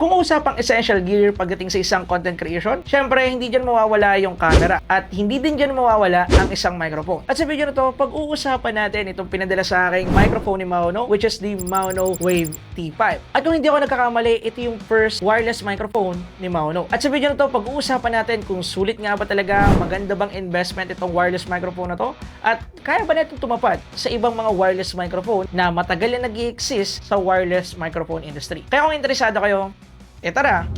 Kung usapang essential gear pagdating sa isang content creation, syempre hindi dyan mawawala yung camera at hindi din dyan mawawala ang isang microphone. At sa video na to, pag-uusapan natin itong pinadala sa aking microphone ni Maono, which is the Maono Wave T5. At kung hindi ako nagkakamali, ito yung first wireless microphone ni Maono. At sa video na to, pag-uusapan natin kung sulit nga ba talaga, maganda bang investment itong wireless microphone na to, at kaya ba natin tumapad sa ibang mga wireless microphone na matagal na nag-i-exist sa wireless microphone industry. Kaya kung interesado kayo, tara,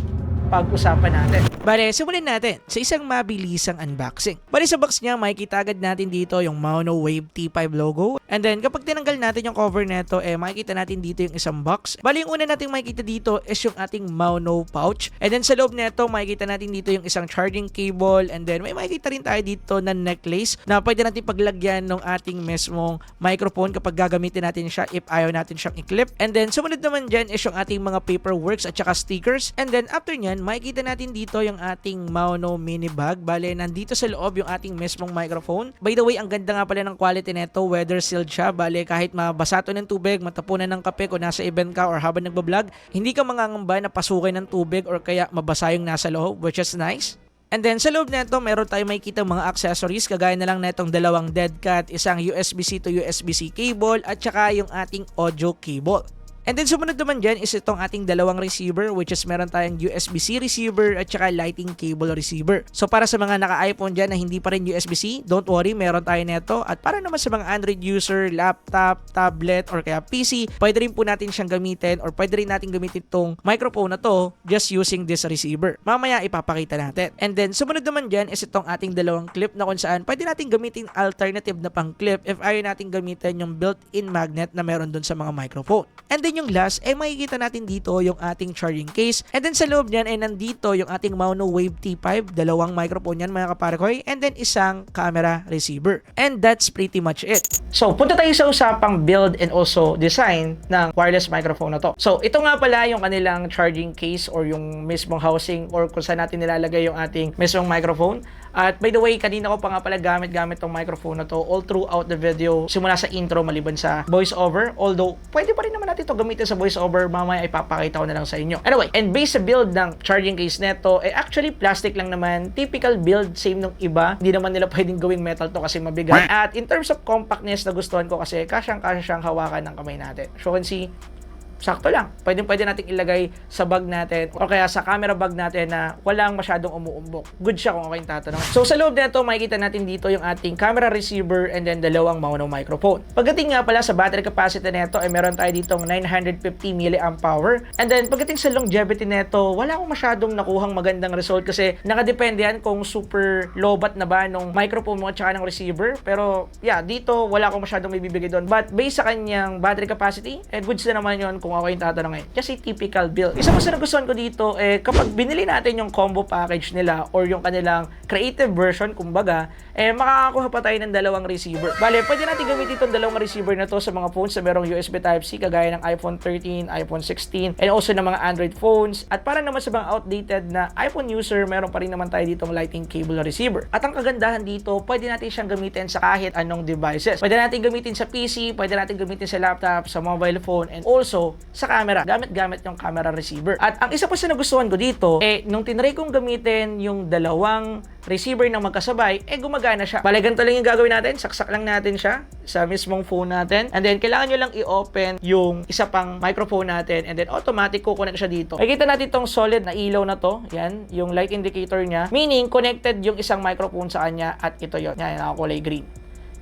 pag-usapan natin. Bale, simulan natin sa isang mabilisang unboxing. Bale, sa box niya, makikita agad natin dito yung Maono Wave T5 logo. And then, kapag tinanggal natin yung cover nito, makikita natin dito yung isang box. Bale, yung una natin makikita dito is yung ating Maono pouch. And then, sa loob nito, makikita natin dito yung isang charging cable. And then, may makikita rin tayo dito na necklace na pwede natin paglagyan ng ating mismong microphone kapag gagamitin natin siya if ayaw natin siyang i-clip. And then, sumunod naman dyan is yung ating mga paperworks at saka stickers. And then, after nyan, makikita natin dito yung ating Maono mini bag. Bale, nandito sa loob yung ating mismong microphone. By the way, ang ganda nga pala ng quality nito, weather sealed siya. Bale, kahit mabasa to ng tubig, matapunan ng kape kung nasa event ka or habang nagbablog, hindi ka mangangamba na pasukin ng tubig or kaya mabasa yung nasa loob, which is nice. And then sa loob nito, meron tayong makikita mga accessories kagaya na lang netong dalawang dead cat, isang USB-C to USB-C cable at saka yung ating audio cable. And then sumunod naman dyan is itong ating dalawang receiver, which is meron tayong USB-C receiver at saka lighting cable receiver. So para sa mga naka-iPhone dyan na hindi pa rin USB-C, don't worry, meron tayo neto. At para naman sa mga Android user, laptop, tablet, or kaya PC, pwede rin po natin siyang gamitin or pwede rin natin gamitin itong microphone na to just using this receiver. Mamaya ipapakita natin. And then sumunod naman dyan is itong ating dalawang clip na kung saan pwede natin gamitin alternative na pang clip if ayaw natin gamitin yung built-in magnet na meron dun sa mga microphone. And then yung last, makikita natin dito yung ating charging case. And then sa loob niyan, nandito yung ating Maono Wave T5, dalawang microphone yan mga kaparekoy, and then isang camera receiver. And that's pretty much it. So, punta tayo sa usapang build and also design ng wireless microphone na to. So, ito nga pala yung kanilang charging case or yung mismong housing or kung saan natin nilalagay yung ating mismong microphone. At by the way, kanina ko pa nga pala gamit tong microphone na to all throughout the video, simula sa intro maliban sa voiceover. Although, pwede pa rin naman natin ito gamitin sa voiceover, mamaya ipapakita ko na lang sa inyo. Anyway, and based sa build ng charging case neto, actually plastic lang naman. Typical build, same nung iba. Hindi naman nila pwedeng gawing metal to kasi mabigat. At in terms of compactness, nagustuhan ko kasi kasyang-kasya siyang hawakan ng kamay natin. So, you can see, sakto lang. Pwede nating ilagay sa bag natin o kaya sa camera bag natin na walang masyadong umuumbok. Good siya kung ako yung tatanong. So sa loob nito, makikita natin dito yung ating camera receiver and then dalawang Maono microphone. Pagdating nga pala sa battery capacity nito, meron tayo ditong 950 mAh. And then pagdating sa longevity nito, wala akong masyadong nakuhang magandang result kasi nakadepende yan kung super lobat na ba nung microphone mo at saka ng receiver. Pero yeah, dito wala akong masyadong may bibigay doon. But based sa kanyang battery capacity, goods na naman yun kung ako yung tatanungin. Kasi typical build. Isa pa sa nagustuhan ko dito, kapag binili natin yung combo package nila or yung kanilang creative version, kumbaga, makakakuha pa tayo ng dalawang receiver. Bale, pwede natin gamitin itong dalawang receiver na to sa mga phones na merong USB Type-C, kagaya ng iPhone 13, iPhone 16, and also ng mga Android phones. At para naman sa mga outdated na iPhone user, meron pa rin naman tayo ditong lighting cable receiver. At ang kagandahan dito, pwede natin siyang gamitin sa kahit anong devices. Pwede natin gamitin sa PC, pwede natin gamitin sa laptop, sa mobile phone, and also sa camera. Gamit yung camera receiver. At ang isa pa sa nagustuhan ko dito, nung tinry kong gamitin yung dalawang receiver na magkasabay, gumagana siya. Bale, ganito lang yung gagawin natin. Saksak lang natin siya sa mismong phone natin. And then, kailangan nyo lang i-open yung isa pang microphone natin. And then, automatic kukonek siya dito. Makikita natin itong solid na ilaw na to. Yan, yung light indicator niya. Meaning, connected yung isang microphone sa kanya at ito yon. Yan, nakakulay green.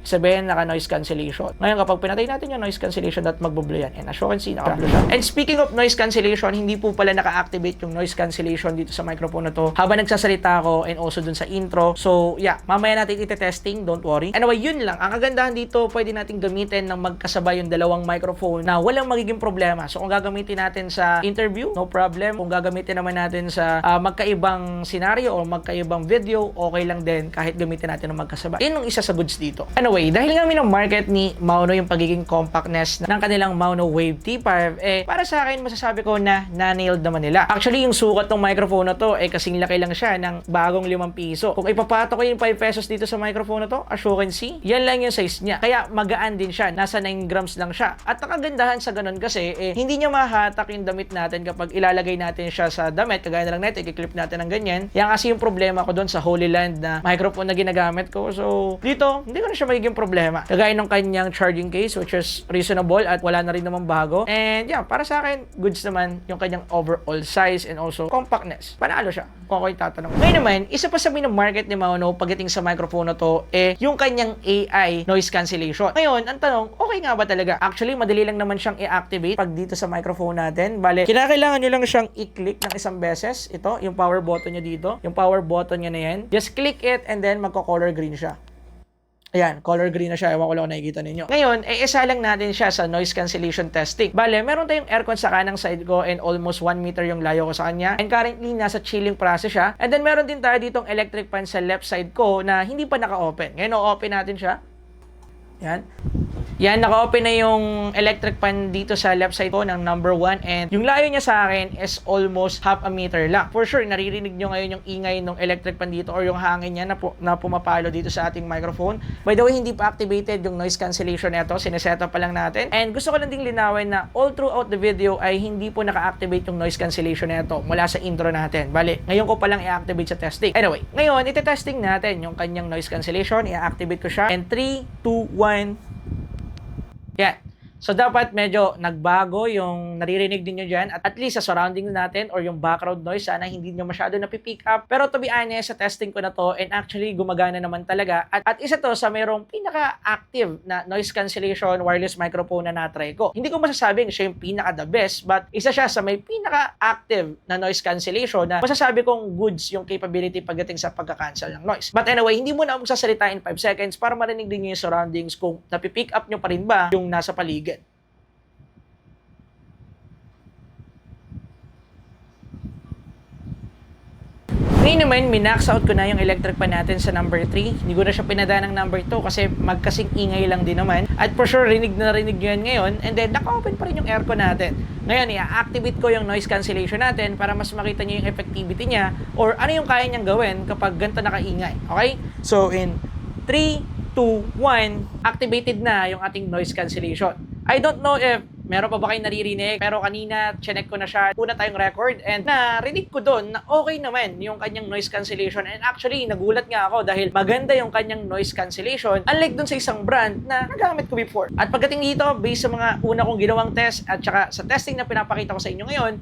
Sabihin, naka-noise cancellation. Ngayon, kapag pinatay natin yung noise cancellation, that magbubulo yan. And as you can see, naka-blue siya. And speaking of noise cancellation, hindi po pala naka-activate yung noise cancellation dito sa microphone na to habang nagsasalita ako and also dun sa intro. So, yeah, mamaya natin ite-testing, don't worry. Anyway, yun lang. Ang kagandahan dito, pwede natin gamitin ng magkasabay yung dalawang microphone na walang magiging problema. So, kung gagamitin natin sa interview, no problem. Kung gagamitin naman natin sa magkaibang scenario o magkaibang video, okay lang din kahit gamitin natin ng magkasabay. Yun yung isa sa goods dito. Anyway, Anyway, dahil nga minamarket ni Maono yung pagiging compactness ng kanilang Maono Wave T5, para sa akin masasabi ko na na-nailed naman nila. Actually, yung sukat ng microphone na to, kasing laki lang siya ng bagong 5 piso. Kung ipapato ko yung 5 pesos dito sa microphone na to, as you can see, yan lang yung size niya. Kaya magaan din siya, nasa 9 grams lang siya. At nakagandahan sa ganun kasi, hindi niya mahatak yung damit natin kapag ilalagay natin siya sa damit, kagaya na lang natin, i-clip natin ng ganyan. Yan kasi yung problema ko doon sa Holy Land na microphone na ginagamit ko. So, dito, hindi ko na siya magiging problema. Kagaya ng kanyang charging case, which is reasonable at wala na rin naman bago. And yeah, para sa akin, goods naman yung kanyang overall size and also compactness. Panalo siya, kung ako yung tatanong. Ngayon naman, isa pa sa market ni Maono pagdating sa microphone na to, yung kanyang AI noise cancellation. Ngayon, ang tanong, okay nga ba talaga? Actually, madali lang naman siyang i-activate pag dito sa microphone natin. Bale, kinakailangan nyo lang siyang i-click ng isang beses. Ito, yung power button niya dito. Yung power button niya na yan. Just click it and then magko-color green siya. Ayan, color green na siya. Ewan ko lang kung nakikita ninyo. Ngayon, isa lang natin siya sa noise cancellation testing. Bale, meron tayong aircon sa kanang side ko and almost 1 meter yung layo ko sa kanya. And currently, nasa chilling process siya. And then, meron din tayo ditong electric fan sa left side ko na hindi pa naka-open. Ngayon, o-open natin siya. Yan. Yan, naka-open na yung electric fan dito sa left side ko ng number 1 and yung layo niya sa akin is almost half a meter lang. For sure, naririnig nyo ngayon yung ingay ng electric fan dito or yung hangin niya na pumapalo dito sa ating microphone. By the way, hindi pa activated yung noise cancellation nito. Sineset up pa lang natin. And gusto ko lang ding linawin na all throughout the video ay hindi po naka-activate yung noise cancellation nito mula sa intro natin. Bale, ngayon ko pa lang i-activate sa testing. Anyway, ngayon, iti-testing natin yung kanyang noise cancellation. I-activate ko siya. And 3, 2, 1... Yan. So, dapat medyo nagbago yung naririnig din nyo dyan. At least sa surroundings natin or yung background noise, sana hindi nyo masyado napipick up. Pero to be honest, sa testing ko na to, and actually gumagana naman talaga. At isa to sa mayroong pinaka-active na noise cancellation wireless microphone na na-try ko. Hindi ko masasabing siya yung pinaka-the best, but isa siya sa may pinaka-active na noise cancellation na masasabi kong goods yung capability pagdating sa pagka-cancel ng noise. But anyway, hindi mo na magsasalita in 5 seconds para marinig din nyo yung surroundings kung napipick up nyo pa rin ba yung nasa paligid. Ngayon naman, minax out ko na yung electric fan natin sa number 3. Hindi ko na siya pinadaan ng number 2 kasi magkasing ingay lang din naman. At for sure, rinig nyo yan ngayon. And then, naka-open pa rin yung aircon natin. Ngayon, i-activate ko yung noise cancellation natin para mas makita nyo yung effectivity niya or ano yung kaya niyang gawin kapag ganito nakaingay. Okay? So, in 3, 2, 1, activated na yung ating noise cancellation. I don't know if meron pa ba kayong naririnig? Pero kanina, chinek ko na siya. Una tayong record and narinig ko doon na okay naman yung kanyang noise cancellation. And actually, nagulat nga ako dahil maganda yung kanyang noise cancellation. Unlike doon sa isang brand na nagamit ko before. At pagdating dito, based sa mga una kong ginawang test at saka sa testing na pinapakita ko sa inyo ngayon,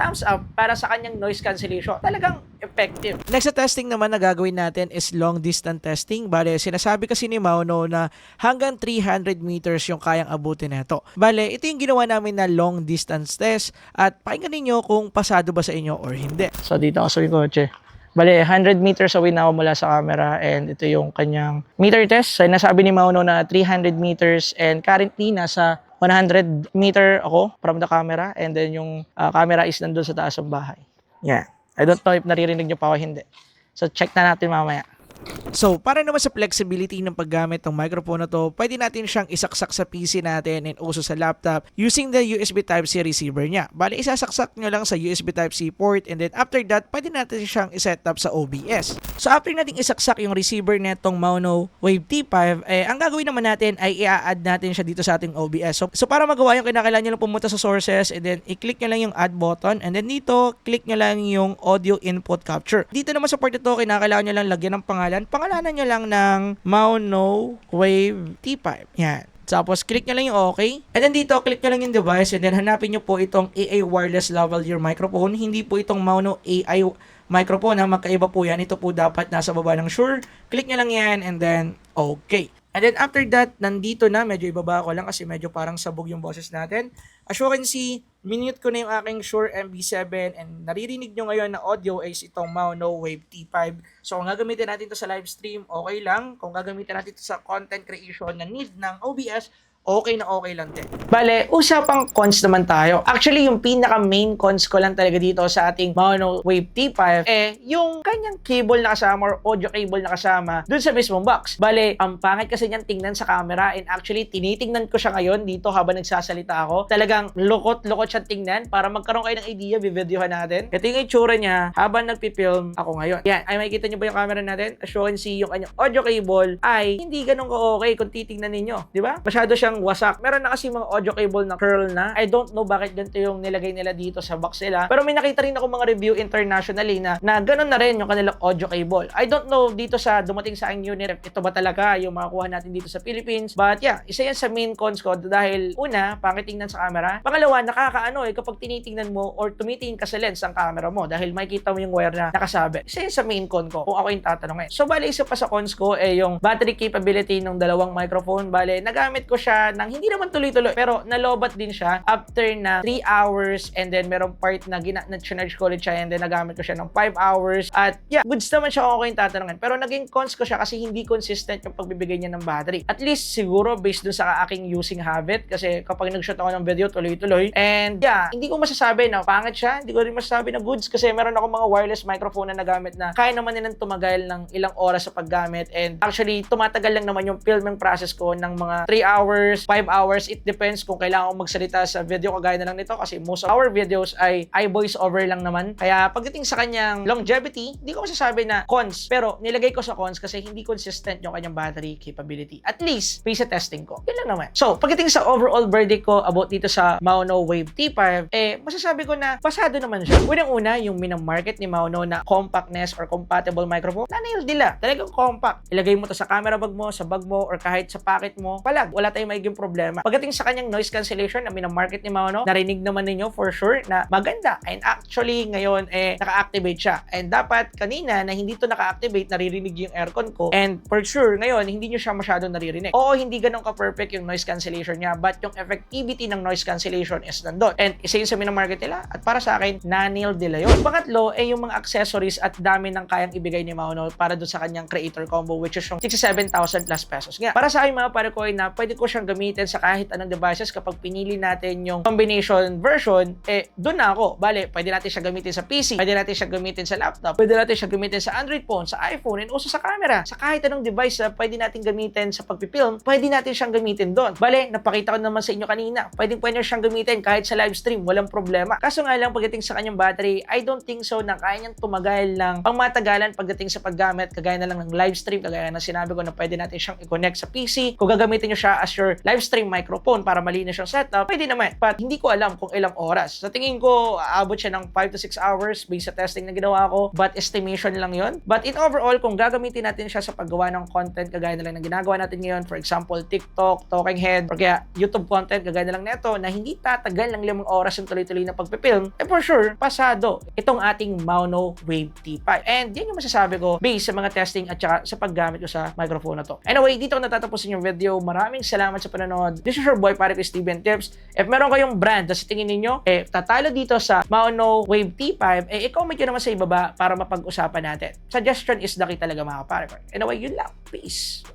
thumbs up para sa kanyang noise cancellation. Talagang effective. Next sa testing naman na gagawin natin is long distance testing. Bale, sinasabi kasi ni Maono na hanggang 300 meters yung kayang abutin nito. Bale, ito yung ginawa namin na long distance test at pakinggan ninyo kung pasado ba sa inyo or hindi. So, dito ako sa kotse. Bale, 100 meters away na ako mula sa camera and ito yung kanyang meter test. So, nasabi ni Maono na 300 meters and currently nasa 100 meter ako from the camera and then yung camera is nandun sa taas ng bahay. Yeah. I don't know if naririnig nyo pa o hindi. So, check na natin mamaya. So, para naman sa flexibility ng paggamit ng microphone na to, pwede natin siyang isaksak sa PC natin and also sa laptop using the USB Type-C receiver niya. Bale, isasaksak nyo lang sa USB Type-C port and then after that, pwede natin siyang iset up sa OBS. So, after natin isaksak yung receiver netong Maono Wave T5, ang gagawin naman natin ay i-add natin siya dito sa ating OBS. So para magawa yung kinakailangan nyo lang pumunta sa sources and then i-click nyo lang yung add button and then dito, click nyo lang yung audio input capture. Dito naman sa part ito, kinakailangan nyo lang lagyan ng pangalan. Pangalanan nyo lang ng Maono Wave T5. Yan. Tapos, click nyo lang yung OK. And then dito, click nyo lang yung device and then hanapin nyo po itong AA Wireless Lavalier microphone. Hindi po itong Maono AI microphone. Magkaiba po yan. Ito po dapat nasa baba ng Shure. Click nyo lang yan and then OK. And then after that, nandito na, medyo ibaba ko lang kasi medyo parang sabog yung boses natin. As you can see, minute ko na yung aking Shure MB7 and naririnig nyo ngayon na audio is itong Maono Wave T5. So kung gagamitin natin to sa live stream, okay lang. Kung gagamitin natin to sa content creation na need ng OBS, okay na okay lang din. Bale, usapang cons naman tayo. Actually, yung pinaka main cons ko lang talaga dito sa ating Maono Wave T5 yung kanyang cable na kasama or audio cable na kasama dun sa mismong box. Bale, ang pangit kasi niyan tingnan sa camera, and actually tinitingnan ko siya ngayon dito habang nagsasalita ako. Talagang lukot-lukot siya tingnan. Para magkaroon kayo ng idea, bibidyohan natin. Ito yung itsura niya habang nagpipilm ako ngayon. Yan, ay makikita niyo ba yung camera natin? As you can see, yung kanyang audio cable ay hindi ganun ka-okay kung titingnan ninyo. Di ba? Masyado siyang wasak. Meron na kasi mga audio cable na curl na. I don't know bakit ganito yung nilagay nila dito sa box nila. Pero may nakita rin ako mga review internationally na ganun na rin yung kanilang audio cable. I don't know dito sa dumating sa aking unit, ito ba talaga yung makakuha natin dito sa Philippines. But yeah, isa yan sa main cons ko dahil una, pangit tingnan sa camera. Pangalawa, nakakaano kapag tinitingnan mo or tumitingin ka sa lens ang camera mo dahil makikita mo yung wire na nakasabi. Isa yan sa main con ko kung ako yung tatanungin. So bale, isa pa sa cons ko yung battery capability ng dalawang microphone. Bale, nagamit ko siya ng hindi naman tuloy-tuloy pero nalobat din siya after na 3 hours, and then merong part na na-charge ko ulit siya, and then nagamit ko siya ng 5 hours. At yeah, goods naman siya kung ako yung tatanungin. Pero naging cons ko siya kasi hindi consistent yung pagbibigay niya ng battery. At least siguro based dun sa aking using habit, kasi kapag nag-shoot ako ng video tuloy-tuloy, and yeah, hindi ko masasabi na pangit siya, hindi ko rin masasabi na goods kasi meron ako mga wireless microphone na nagamit na kaya naman nilang tumagal ng ilang oras sa paggamit, and actually tumatagal lang naman yung filming process ko ng mga 3 hours, 5 hours. It depends kung kailangan ko magsalita sa video kagaya na lang nito kasi most of our videos ay voice over lang naman. Kaya pagdating sa kanyang longevity, hindi ko masasabi na cons, pero nilagay ko sa cons kasi hindi consistent yung kanyang battery capability. At least, base sa testing ko. Yun lang naman. So, pagdating sa overall verdict ko about dito sa Maono Wave T5, masasabi ko na pasado naman siya. Unang-una, yung minamarket ni Maono na compactness or compatible microphone, na-nail nila. Talagang compact. Ilagay mo to sa camera bag mo, sa bag mo, or kahit sa pocket mo, palag, wala tayong magiging problema. Pagdating sa kanyang noise cancellation na minamarket ni Maono, narinig naman ninyo for sure na maganda. And actually, ngayon, naka-activate siya. And dapat kanina na hindi to naka-activate, naririnig yung aircon ko. And for sure, ngayon, hindi nyo siya masyadong naririnig. Oo, hindi ganun ka-perfect yung noise cancellation niya, but yung effectivity ng noise cancellation is nandun. And isa yun sa minamarket nila, at para sa akin, na-nail nila yun. Pangatlo, yung mga accessories at dami ng kayang ibigay ni Maono para doon sa kanyang creator combo, which is yung 67,000 plus pesos. Nga, para sa akin mga pare ko, na pwede ko siyang gamitin sa kahit anong devices kapag pinili natin yung combination version, doon na ako. Bale, pwede natin siya gamitin sa PC, pwede natin siya gamitin sa laptop, pwede natin siya gamitin sa Android phone, sa iPhone, and also sa camera. Sa kahit anong device na pwede natin gamitin sa pagpipilm, pwede natin siyang gamitin doon. Bale, napakita ko naman sa inyo kanina, pwede siyang gamitin kahit sa live stream, walang problema. Kaso nga lang, pagdating sa kanyang battery, I don't think so na kaya niyang tumagal ng pangmatagalan pagdating sa paggamit, kagaya na lang ng live stream, kagaya na sinabi ko na pwede natin siyang i-connect sa PC. Kung gagamitin niyo siya as your live stream microphone para malinis yung setup, pwede naman. But hindi ko alam kung ilang oras. Sa tingin ko, aabot siya ng 5 to 6 hours based sa testing na ginawa ko, but estimation lang yon. But in overall, kung gagamitin natin siya sa paggawa ng content, kagaya na lang na ginagawa natin ngayon, for example, TikTok, Talking Head, or kaya YouTube content, kagaya na lang neto, na hindi tatagal ng 5 oras yung tuloy-tuloy na pagpipilm, for sure, pasado itong ating Maono Wave T5. And yan yung masasabi ko based sa mga testing at saka sa paggamit ko sa microphone na to. Anyway, dito ko natatapusin yung video. Maraming salamat sa panonood. This is your boy, pare ko Steven Tips. If meron kayong brand na sa tingin ninyo, tatalo dito sa Maono Wave T5, i-comment nyo naman sa ibaba para mapag-usapan natin. Suggestion is the key talaga mga pare ko. Anyway, yun lang. Peace!